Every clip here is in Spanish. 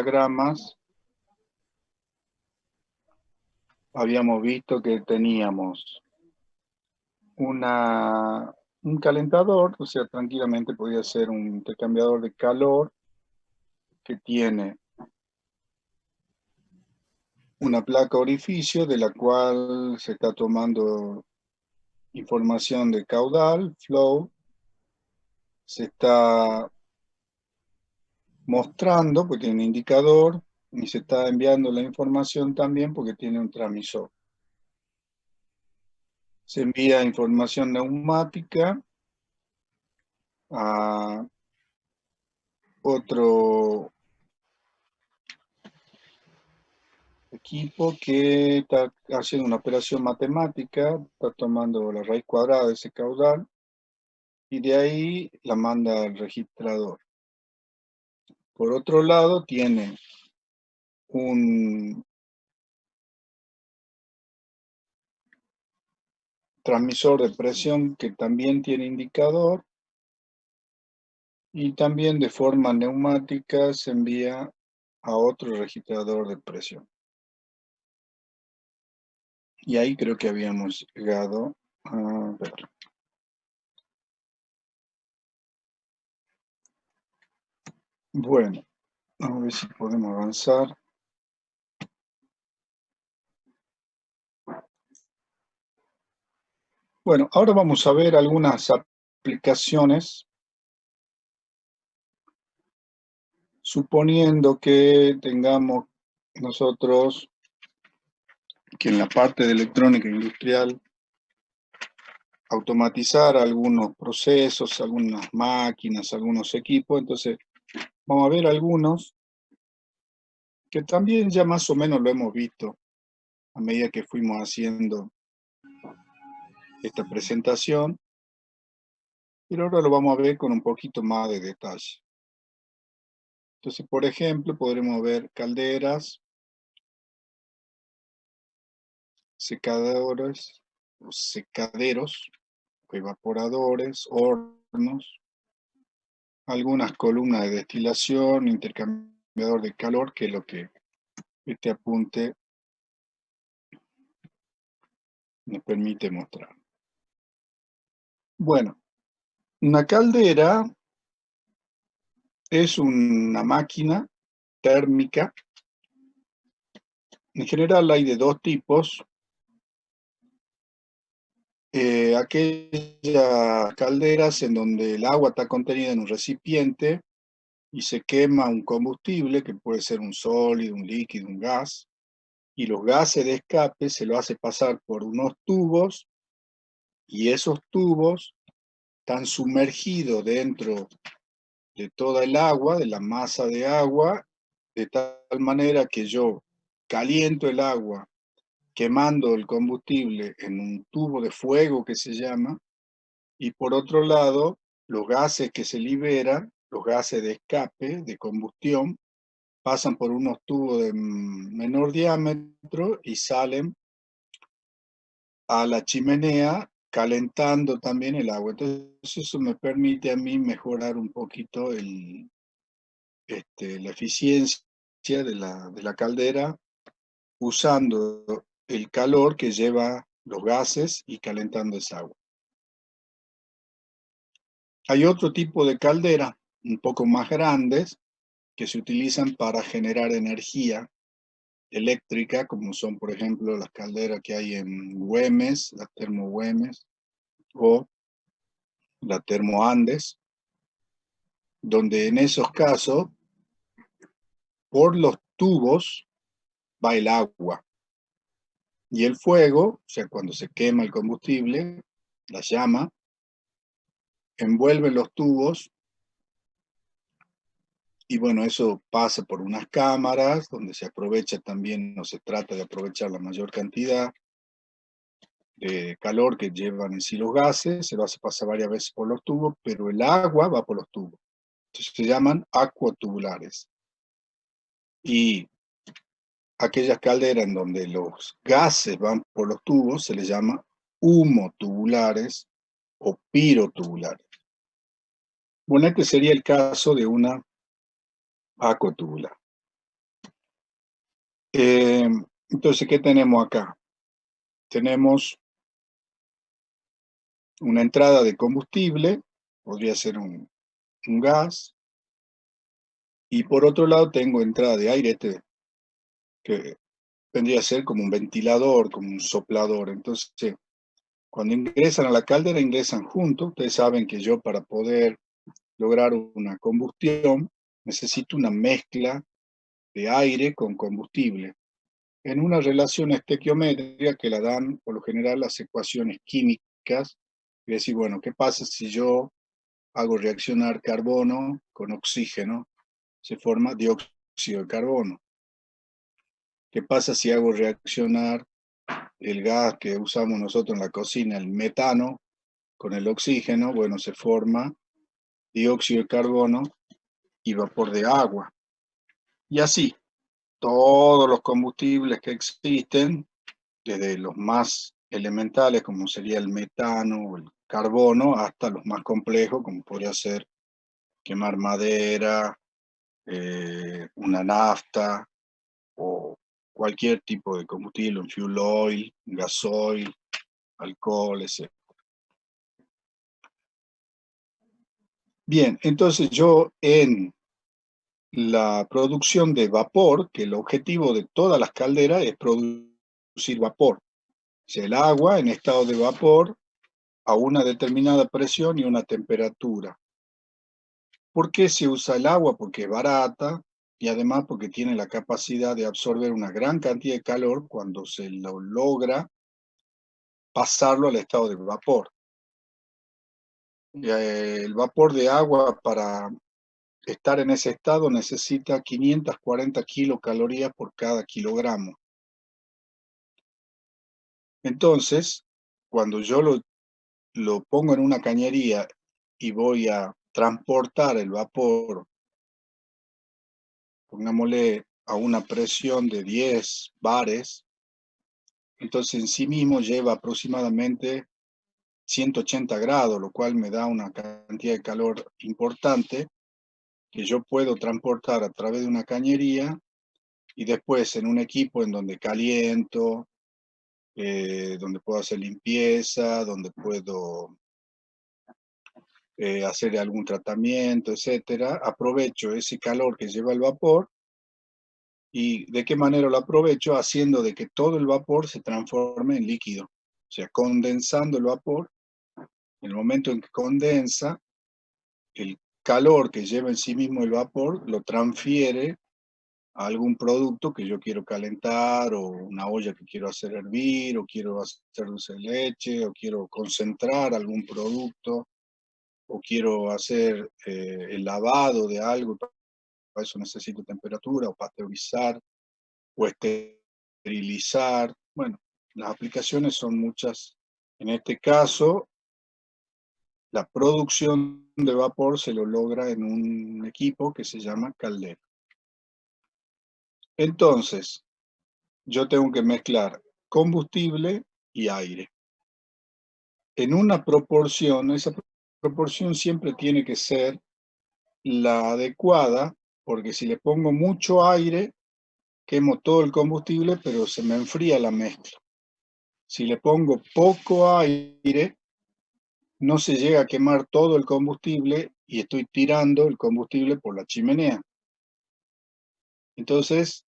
diagramas habíamos visto que teníamos un calentador, o sea, tranquilamente podía ser un intercambiador de calor que tiene una placa orificio de la cual se está tomando información de caudal, flow, se está mostrando porque tiene un indicador y se está enviando la información también porque tiene un transmisor. Se envía información neumática a otro equipo que está haciendo una operación matemática, está tomando la raíz cuadrada de ese caudal y de ahí la manda al registrador. Por otro lado, tiene un transmisor de presión que también tiene indicador y también de forma neumática se envía a otro registrador de presión. Y ahí creo que habíamos llegado a ver. Bueno, a ver si podemos avanzar. Bueno, ahora vamos a ver algunas aplicaciones, suponiendo que tengamos nosotros que en la parte de electrónica industrial automatizar algunos procesos, algunas máquinas, algunos equipos. Entonces, vamos a ver algunos que también ya más o menos lo hemos visto a medida que fuimos haciendo esta presentación, pero ahora lo vamos a ver con un poquito más de detalle. Entonces, por ejemplo, podremos ver calderas, secadores, o secaderos, evaporadores, hornos, algunas columnas de destilación, intercambiador de calor, que es lo que este apunte nos permite mostrar. Bueno, una caldera es una máquina térmica. En general hay de dos tipos. Aquellas calderas en donde el agua está contenida en un recipiente y se quema un combustible, que puede ser un sólido, un líquido, un gas, y los gases de escape se lo hace pasar por unos tubos y esos tubos están sumergidos dentro de toda el agua, de la masa de agua, de tal manera que yo caliento el agua quemando el combustible en un tubo de fuego que se llama, y por otro lado, los gases que se liberan, los gases de escape, de combustión, pasan por unos tubos de menor diámetro y salen a la chimenea calentando también el agua. Entonces eso me permite a mí mejorar un poquito la eficiencia de la caldera usando el calor que lleva los gases y calentando esa agua. Hay otro tipo de caldera, un poco más grandes, que se utilizan para generar energía eléctrica, como son, por ejemplo, las calderas que hay en Güemes, la Termo Güemes, o la Termo Andes, donde en esos casos, por los tubos va el agua. Y el fuego, o sea, cuando se quema el combustible, la llama, envuelve los tubos y bueno, eso pasa por unas cámaras donde se aprovecha también, no se trata de aprovechar la mayor cantidad de calor que llevan en sí los gases, se lo hace pasar varias veces por los tubos, pero el agua va por los tubos. Entonces se llaman acuatubulares. Y aquellas calderas en donde los gases van por los tubos se les llama humotubulares o pirotubulares. Bueno, este sería el caso de una acuatubular. Eh, entonces, ¿qué tenemos acá? Tenemos una entrada de combustible, podría ser un gas, y por otro lado tengo entrada de aire, que vendría a ser como un ventilador, como un soplador. Entonces, cuando ingresan a la caldera, ingresan juntos. Ustedes saben que yo, para poder lograr una combustión, necesito una mezcla de aire con combustible, en una relación estequiométrica que la dan por lo general las ecuaciones químicas. Es decir, bueno, ¿qué pasa si yo hago reaccionar carbono con oxígeno? Se forma dióxido de carbono. ¿Qué pasa si hago reaccionar el gas que usamos nosotros en la cocina, el metano, con el oxígeno? Bueno, se forma dióxido de carbono y vapor de agua. Y así, todos los combustibles que existen, desde los más elementales, como sería el metano o el carbono, hasta los más complejos, como podría ser quemar madera, una nafta o cualquier tipo de combustible, un fuel oil, un gasoil, alcohol, etc. Bien, entonces yo en la producción de vapor, que el objetivo de todas las calderas es producir vapor, o sea, el agua en estado de vapor a una determinada presión y una temperatura. ¿Por qué se usa el agua? Porque es barata y además porque tiene la capacidad de absorber una gran cantidad de calor cuando se lo logra pasarlo al estado de vapor. El vapor de agua, para estar en ese estado, necesita 540 kilocalorías por cada kilogramo. Entonces, cuando yo lo pongo en una cañería y voy a transportar el vapor, pongámosle a una presión de 10 bares, entonces en sí mismo lleva aproximadamente 180 grados, lo cual me da una cantidad de calor importante que yo puedo transportar a través de una cañería y después en un equipo en donde caliento, donde puedo hacer limpieza, donde puedo hacer algún tratamiento, etcétera. Aprovecho ese calor que lleva el vapor. ¿Y de qué manera lo aprovecho? Haciendo de que todo el vapor se transforme en líquido, o sea, condensando el vapor. En el momento en que condensa, el calor que lleva en sí mismo el vapor lo transfiere a algún producto que yo quiero calentar, o una olla que quiero hacer hervir, o quiero hacer dulce de leche, o quiero concentrar algún producto, o quiero hacer el lavado de algo. Para eso necesito temperatura, o pasteurizar, o esterilizar. Bueno, las aplicaciones son muchas. En este caso, la producción de vapor se lo logra en un equipo que se llama caldera. Entonces, yo tengo que mezclar combustible y aire en una proporción. Esa proporción siempre tiene que ser la adecuada, porque si le pongo mucho aire, quemo todo el combustible, pero se me enfría la mezcla. Si le pongo poco aire, no se llega a quemar todo el combustible y estoy tirando el combustible por la chimenea. Entonces,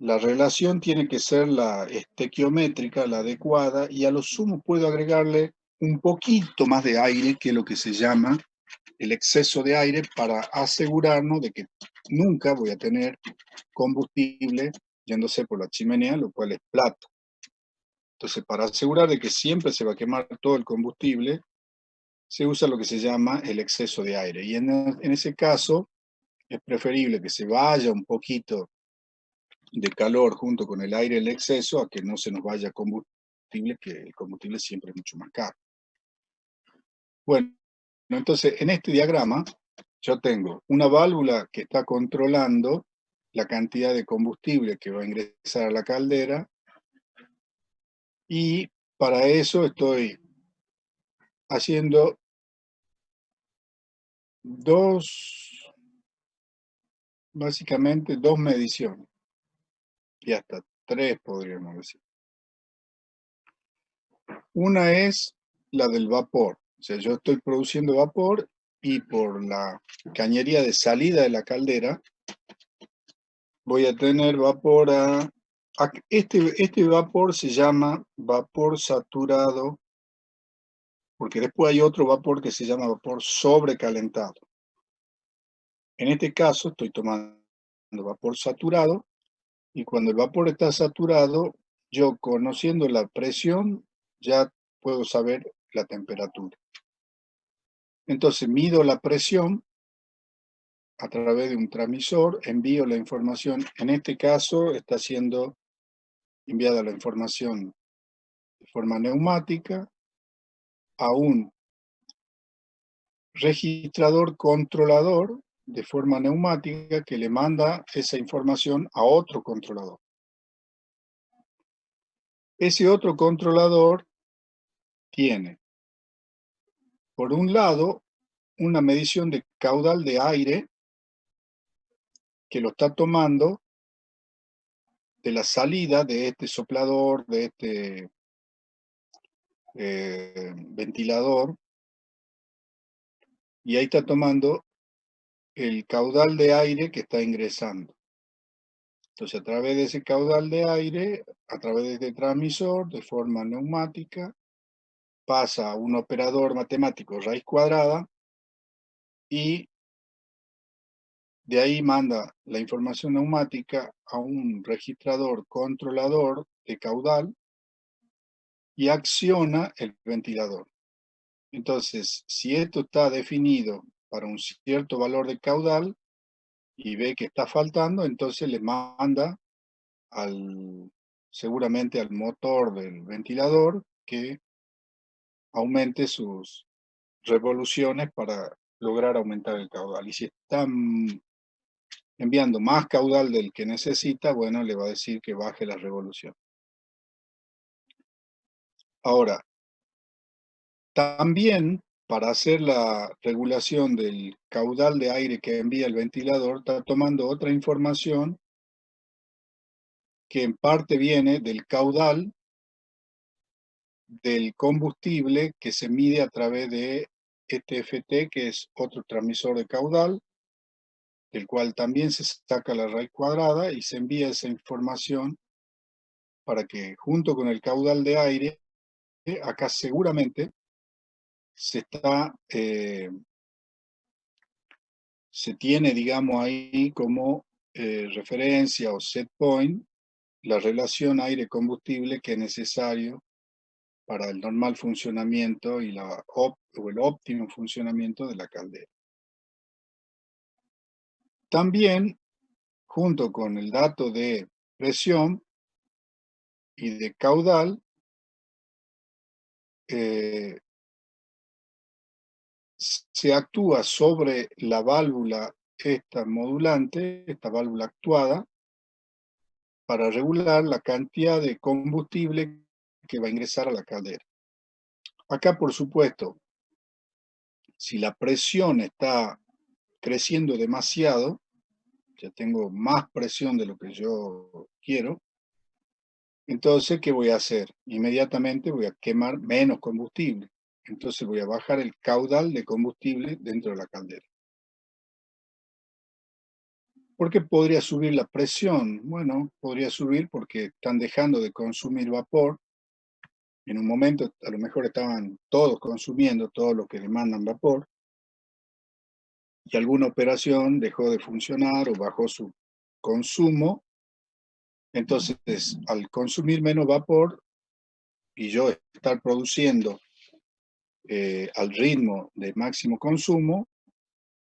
la relación tiene que ser la estequiométrica, la adecuada, y a lo sumo puedo agregarle un poquito más de aire, que es lo que se llama el exceso de aire, para asegurarnos de que nunca voy a tener combustible yéndose por la chimenea, lo cual es plata. Entonces, para asegurar de que siempre se va a quemar todo el combustible, se usa lo que se llama el exceso de aire. Y en ese caso, es preferible que se vaya un poquito de calor junto con el aire, el exceso, a que no se nos vaya combustible, que el combustible siempre es mucho más caro. Bueno, entonces en este diagrama yo tengo una válvula que está controlando la cantidad de combustible que va a ingresar a la caldera, y para eso estoy haciendo básicamente dos mediciones. y hasta tres, podríamos decir. Una es la del vapor, o sea, yo estoy produciendo vapor y por la cañería de salida de la caldera voy a tener vapor este vapor se llama vapor saturado, porque después hay otro vapor que se llama vapor sobrecalentado. En este caso estoy tomando vapor saturado, y cuando el vapor está saturado, yo conociendo la presión ya puedo saber la temperatura. Entonces mido la presión a través de un transmisor, envío la información. En este caso está siendo enviada la información de forma neumática a un registrador controlador de forma neumática que le manda esa información a otro controlador. Ese otro controlador tiene, por un lado, una medición de caudal de aire que lo está tomando de la salida de este soplador, de este ventilador, y ahí está tomando el caudal de aire que está ingresando. Entonces, a través de ese caudal de aire, a través de este transmisor, de forma neumática, pasa a un operador matemático raíz cuadrada y de ahí manda la información neumática a un registrador controlador de caudal y acciona el ventilador. Entonces, si esto está definido para un cierto valor de caudal y ve que está faltando, entonces le manda seguramente al motor del ventilador que aumente sus revoluciones para lograr aumentar el caudal. Y si están enviando más caudal del que necesita, bueno, le va a decir que baje la revolución. Ahora, también para hacer la regulación del caudal de aire que envía el ventilador, está tomando otra información que en parte viene del caudal del combustible que se mide a través de TFT, que es otro transmisor de caudal, del cual también se saca la raíz cuadrada y se envía esa información para que junto con el caudal de aire, acá seguramente se tiene, digamos, ahí como referencia o set point la relación aire-combustible que es necesario para el normal funcionamiento y o el óptimo funcionamiento de la caldera. También, junto con el dato de presión y de caudal, se actúa sobre la válvula esta modulante, esta válvula actuada, para regular la cantidad de combustible que va a ingresar a la caldera. Acá, por supuesto, si la presión está creciendo demasiado, ya tengo más presión de lo que yo quiero, entonces, ¿qué voy a hacer? Inmediatamente voy a quemar menos combustible. Entonces voy a bajar el caudal de combustible dentro de la caldera. ¿Por qué podría subir la presión? Bueno, podría subir porque están dejando de consumir vapor. En un momento a lo mejor estaban todos consumiendo todo lo que demandan vapor y alguna operación dejó de funcionar o bajó su consumo. Entonces, al consumir menos vapor y yo estar produciendo al ritmo de máximo consumo,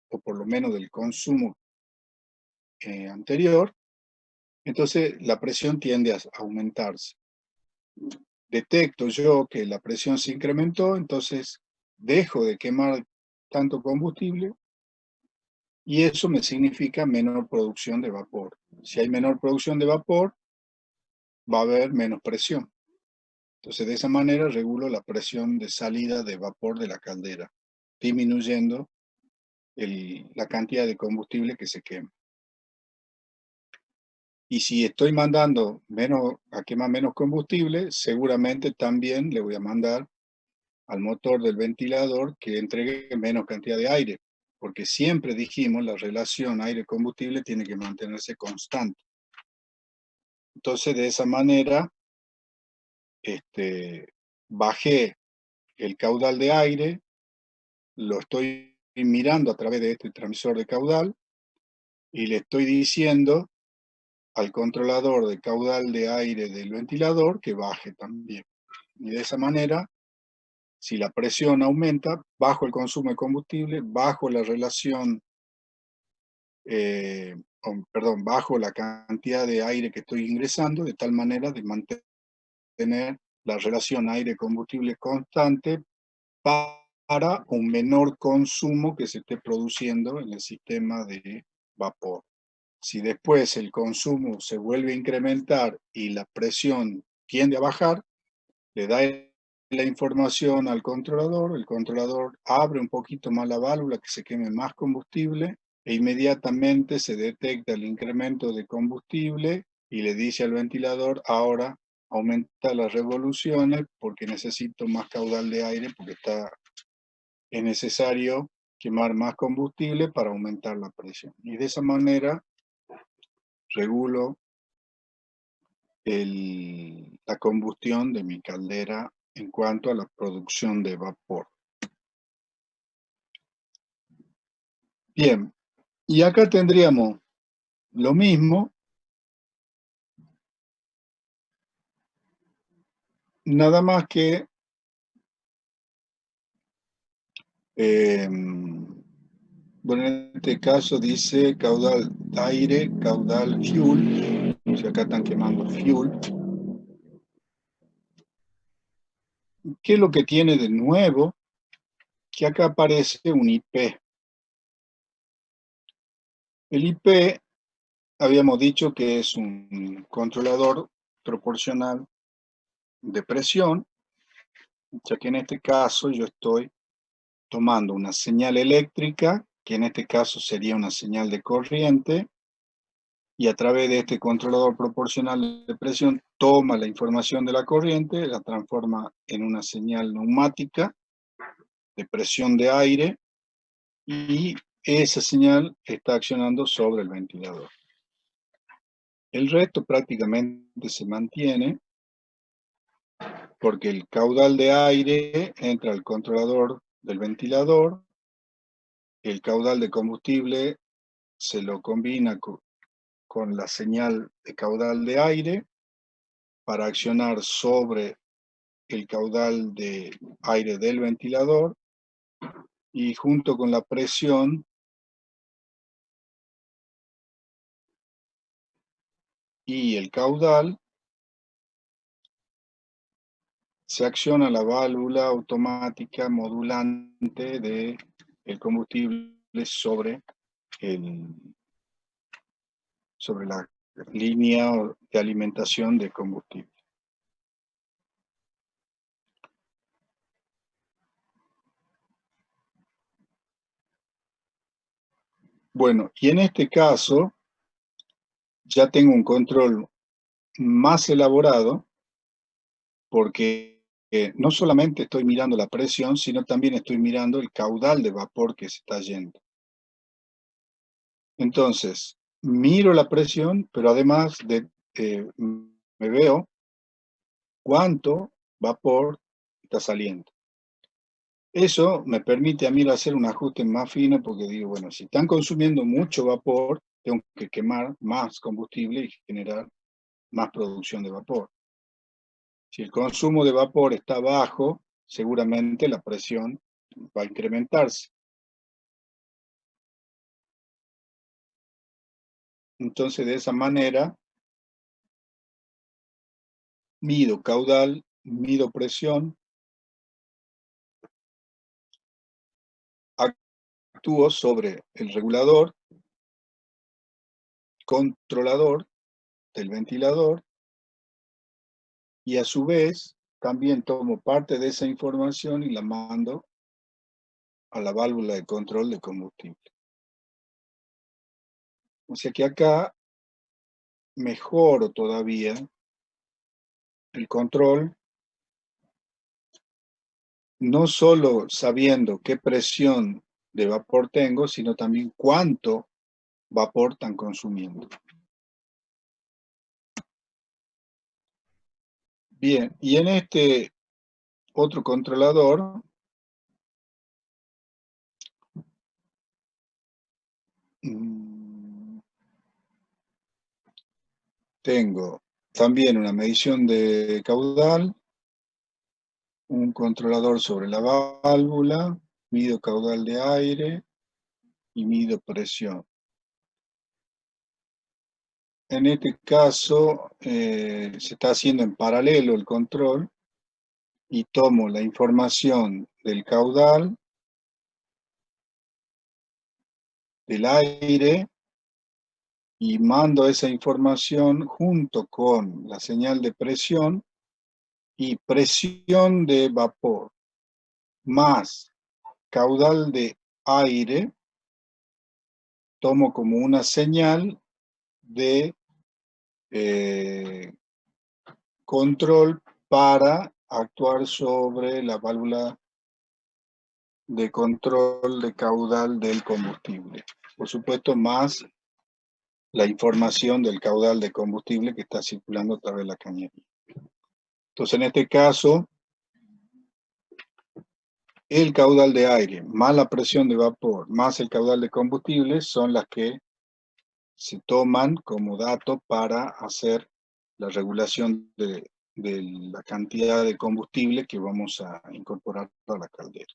o por lo menos del consumo anterior, entonces la presión tiende a aumentarse. Detecto yo que la presión se incrementó, entonces dejo de quemar tanto combustible y eso me significa menor producción de vapor. Si hay menor producción de vapor, va a haber menos presión. Entonces de esa manera regulo la presión de salida de vapor de la caldera, disminuyendo la cantidad de combustible que se quema. Y si estoy mandando a quemar menos combustible, seguramente también le voy a mandar al motor del ventilador que entregue menos cantidad de aire, porque siempre dijimos la relación aire-combustible tiene que mantenerse constante. Entonces, de esa manera, bajé el caudal de aire, lo estoy mirando a través de este transmisor de caudal y le estoy diciendo al controlador de caudal de aire del ventilador que baje también. Y de esa manera, si la presión aumenta, bajo el consumo de combustible, bajo la relación, bajo la cantidad de aire que estoy ingresando, de tal manera de mantener la relación aire-combustible constante para un menor consumo que se esté produciendo en el sistema de vapor. Si después el consumo se vuelve a incrementar y la presión tiende a bajar, le da la información al controlador, el controlador abre un poquito más la válvula que se queme más combustible e inmediatamente se detecta el incremento de combustible y le dice al ventilador, ahora aumenta las revoluciones porque necesito más caudal de aire porque es necesario quemar más combustible para aumentar la presión. Y de esa manera regulo la combustión de mi caldera en cuanto a la producción de vapor. Bien, y acá tendríamos lo mismo, nada más que bueno, en este caso dice caudal aire, caudal fuel, si acá están quemando fuel. ¿Qué es lo que tiene de nuevo? Que acá aparece un IP. El IP habíamos dicho que es un controlador proporcional de presión, ya que en este caso yo estoy tomando una señal eléctrica, que en este caso sería una señal de corriente, y a través de este controlador proporcional de presión toma la información de la corriente, la transforma en una señal neumática de presión de aire, y esa señal está accionando sobre el ventilador. El resto prácticamente se mantiene porque el caudal de aire entra al controlador del ventilador, el caudal de combustible se lo combina con la señal de caudal de aire para accionar sobre el caudal de aire del ventilador y junto con la presión y el caudal se acciona la válvula automática modulante de el combustible sobre la línea de alimentación de combustible. Bueno, y en este caso ya tengo un control más elaborado porque no solamente estoy mirando la presión, sino también estoy mirando el caudal de vapor que se está yendo. Entonces, miro la presión, pero además me veo cuánto vapor está saliendo. Eso me permite a mí hacer un ajuste más fino porque digo, bueno, si están consumiendo mucho vapor, tengo que quemar más combustible y generar más producción de vapor. Si el consumo de vapor está bajo, seguramente la presión va a incrementarse. Entonces, de esa manera, mido caudal, mido presión, actúo sobre el regulador, controlador del ventilador y a su vez también tomo parte de esa información y la mando a la válvula de control de combustible. O sea que acá mejoro todavía el control, no solo sabiendo qué presión de vapor tengo, sino también cuánto vapor están consumiendo. Bien, y en este otro controlador, tengo también una medición de caudal, un controlador sobre la válvula, mido caudal de aire y mido presión. En este caso se está haciendo en paralelo el control y tomo la información del caudal, del aire, y mando esa información junto con la señal de presión y presión de vapor más caudal de aire, tomo como una señal de control para actuar sobre la válvula de control de caudal del combustible. Por supuesto, más la información del caudal de combustible que está circulando a través de la cañería. Entonces, en este caso, el caudal de aire más la presión de vapor más el caudal de combustible son las que se toman como dato para hacer la regulación de la cantidad de combustible que vamos a incorporar a la caldera.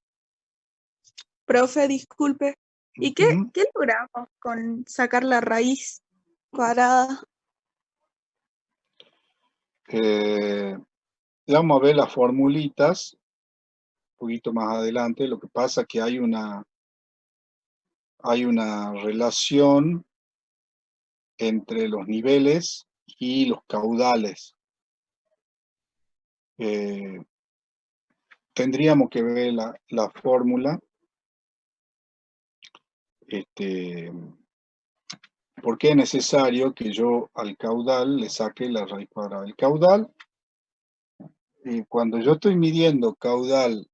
Profe, disculpe, ¿y qué logramos con sacar la raíz cuadrada? Vamos a ver las formulitas un poquito más adelante. Lo que pasa es que hay una relación entre los niveles y los caudales. Tendríamos que ver la fórmula, porque es necesario que yo al caudal le saque la raíz cuadrada. El caudal, cuando yo estoy midiendo caudal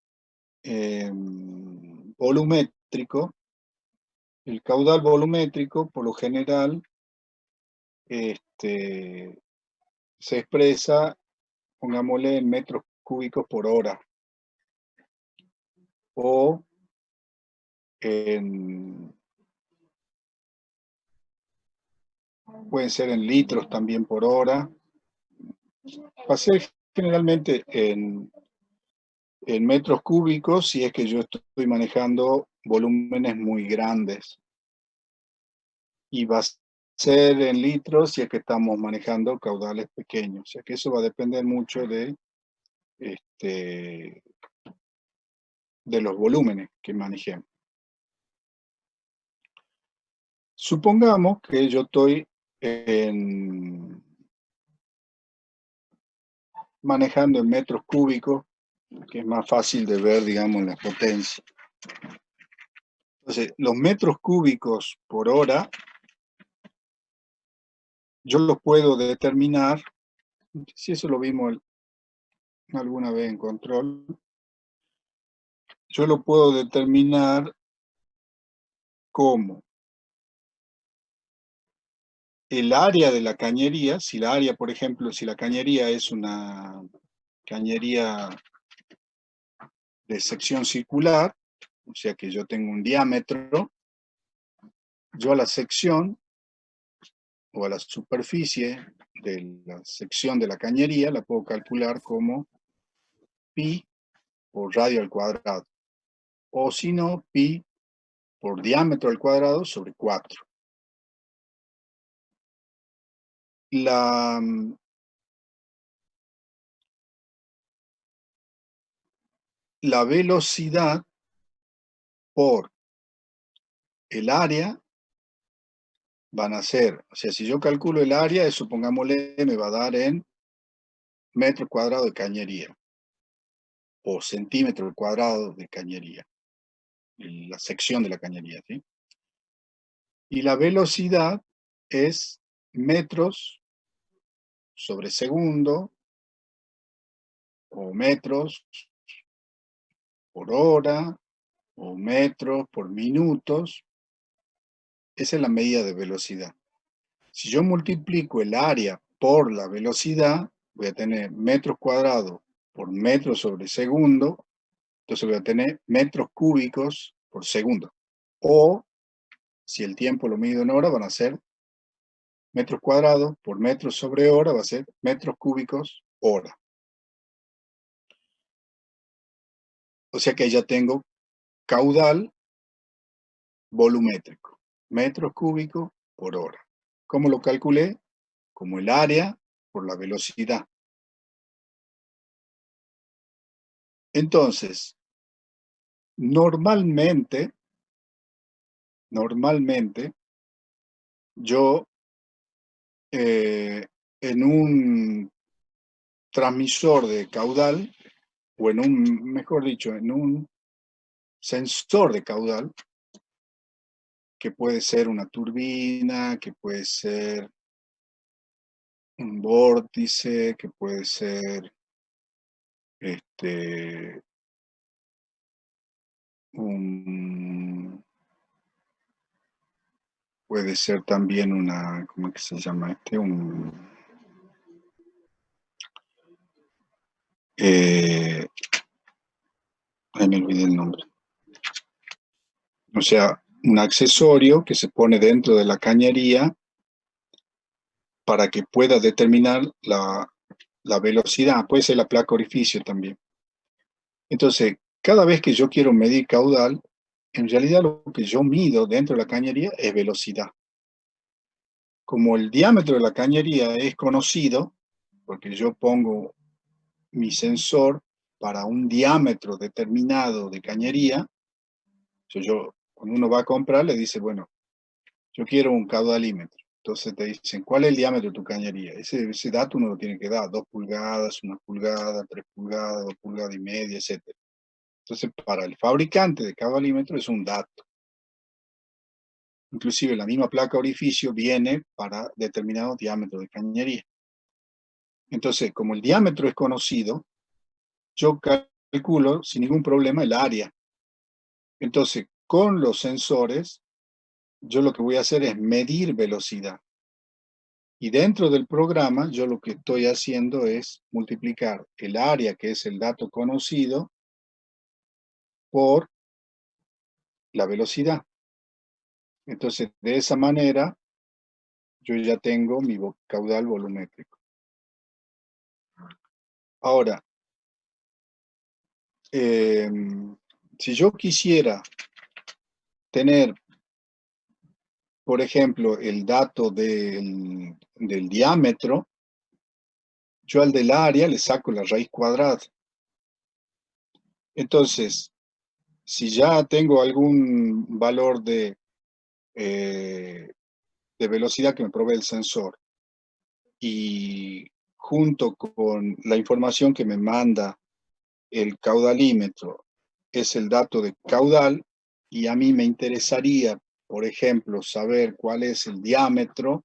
volumétrico, el caudal volumétrico por lo general se expresa, pongámosle, en metros cúbicos por hora, o pueden ser en litros también por hora. Va a ser generalmente en metros cúbicos si es que yo estoy manejando volúmenes muy grandes. Y va a ser en litros si es que estamos manejando caudales pequeños. O sea que eso va a depender mucho de los volúmenes que manejemos. Supongamos que yo estoy manejando en metros cúbicos, que es más fácil de ver, digamos, la potencia. Entonces, los metros cúbicos por hora, yo los puedo determinar, si eso lo vimos alguna vez en control, yo lo puedo determinar como el área de la cañería. Si la área, por ejemplo, si la cañería es una cañería de sección circular, o sea que yo tengo un diámetro, yo a la sección o a la superficie de la sección de la cañería la puedo calcular como pi por radio al cuadrado, o si no, pi por diámetro al cuadrado sobre 4. La velocidad por el área van a ser, o sea, si yo calculo el área, supongámosle, me va a dar en metro cuadrado de cañería, o centímetro cuadrado de cañería, la sección de la cañería, ¿sí? Y la velocidad es metros sobre segundo, o metros por hora, o metros por minutos. Esa es la medida de velocidad. Si yo multiplico el área por la velocidad, voy a tener metros cuadrados por metros sobre segundo, entonces voy a tener metros cúbicos por segundo. O, si el tiempo lo mido en hora, van a ser metros cuadrados por metros sobre hora, va a ser metros cúbicos hora. O sea que ya tengo caudal volumétrico, metros cúbicos por hora. ¿Cómo lo calculé? Como el área por la velocidad. Entonces, normalmente, yo en un transmisor de caudal, o en un, mejor dicho, en un sensor de caudal, que puede ser una turbina, que puede ser un vórtice, que puede ser puede ser también una, ¿cómo es que se llama este? Ahí me olvidé el nombre. O sea, un accesorio que se pone dentro de la cañería para que pueda determinar la velocidad. Puede ser la placa orificio también. Entonces, cada vez que yo quiero medir caudal, en realidad lo que yo mido dentro de la cañería es velocidad. Como el diámetro de la cañería es conocido, porque yo pongo mi sensor para un diámetro determinado de cañería, cuando uno va a comprar le dice, bueno, yo quiero un caudalímetro. Entonces te dicen, ¿cuál es el diámetro de tu cañería? Ese dato uno lo tiene que dar, 2 pulgadas, 1 pulgada, 3 pulgadas, 2 pulgadas y media, etc. Entonces, para el fabricante de caudalímetro es un dato. Inclusive la misma placa orificio viene para determinado diámetro de cañería. Entonces, como el diámetro es conocido, yo calculo sin ningún problema el área. Entonces, con los sensores, yo lo que voy a hacer es medir velocidad. Y dentro del programa, yo lo que estoy haciendo es multiplicar el área, que es el dato conocido, por la velocidad. Entonces, de esa manera, yo ya tengo mi caudal volumétrico. Ahora, si yo quisiera tener, por ejemplo, el dato del diámetro, yo al del área le saco la raíz cuadrada. Entonces, si ya tengo algún valor de velocidad que me provee el sensor y junto con la información que me manda el caudalímetro es el dato de caudal, y a mí me interesaría, por ejemplo, saber cuál es el diámetro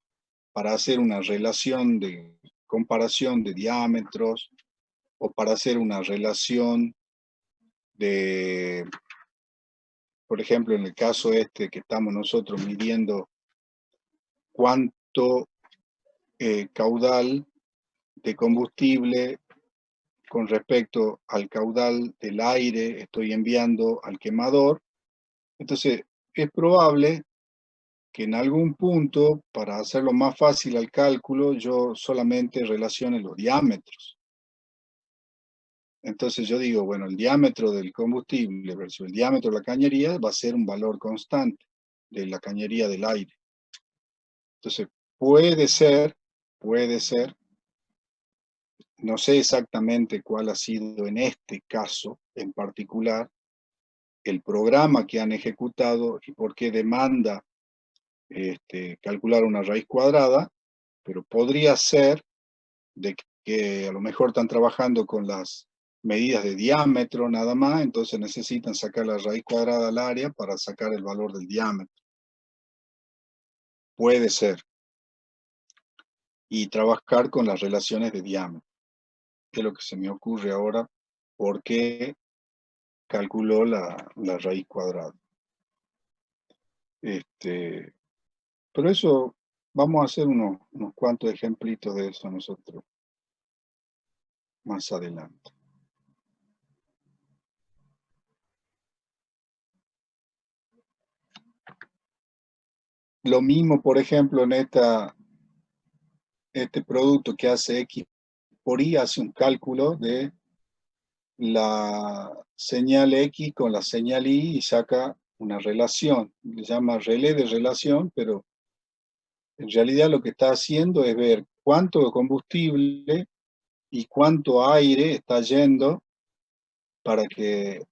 para hacer una relación de comparación de diámetros, o para hacer una relación de, por ejemplo, en el caso este que estamos nosotros midiendo cuánto caudal de combustible con respecto al caudal del aire estoy enviando al quemador. Entonces, es probable que en algún punto, para hacerlo más fácil al cálculo, yo solamente relacione los diámetros. Entonces yo digo, bueno, el diámetro del combustible versus el diámetro de la cañería va a ser un valor constante de la cañería del aire. Entonces, puede ser, no sé exactamente cuál ha sido en este caso en particular, el programa que han ejecutado y por qué demanda calcular una raíz cuadrada, pero podría ser de que a lo mejor están trabajando con las medidas de diámetro nada más, entonces necesitan sacar la raíz cuadrada al área para sacar el valor del diámetro. Puede ser. y trabajar con las relaciones de diámetro. Es lo que se me ocurre ahora, porque calculó la raíz cuadrada. Pero eso, vamos a hacer unos cuantos ejemplitos de eso nosotros más adelante. Lo mismo, por ejemplo, en este producto que hace X por Y, hace un cálculo de la señal X con la señal Y y saca una relación. Le llama relé de relación, pero en realidad lo que está haciendo es ver cuánto combustible y cuánto aire está yendo para que